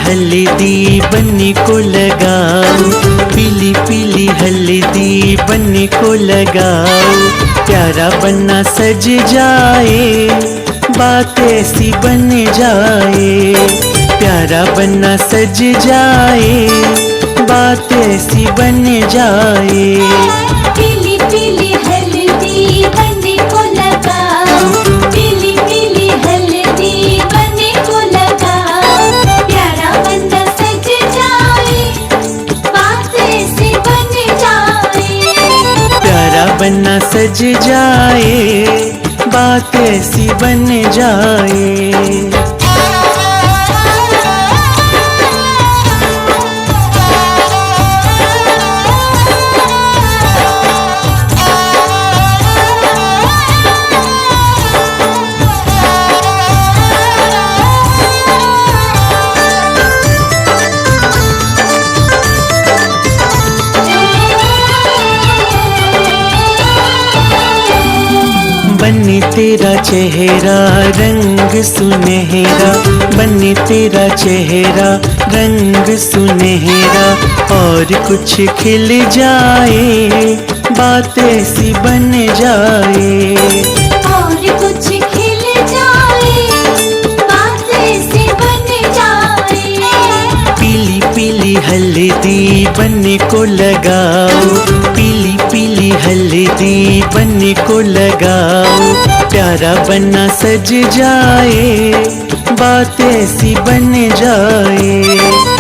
हल्दी बनने को लगाओ, पीली पीली हल्दी बनने को लगाओ। प्यारा बनना सज जाए, बात ऐसी बन जाए। प्यारा बनना सज जाए, बात ऐसी बन जाए। पीली पीली हल्दी बनने को लगाओ, पीली पीली हल्दी बनने को लगाओ। प्यारा बनना सज जाए, बात ऐसी बन जाए। प्यारा बनना सज जाए, बात ऐसी बन जाए। बने तेरा चेहरा रंग सुनहरा, बने तेरा चेहरा रंग सुनहरा। और कुछ खिल जाए, बात ऐसी बन जाए। और कुछ खिल जाए, बात ऐसी बन जाए। पीली पीली हल्दी बनने को लगाओ, पीली पीली हल्दी बनने को लगाओ। प्यारा बनना सज जाए, बात ऐसी बन जाए।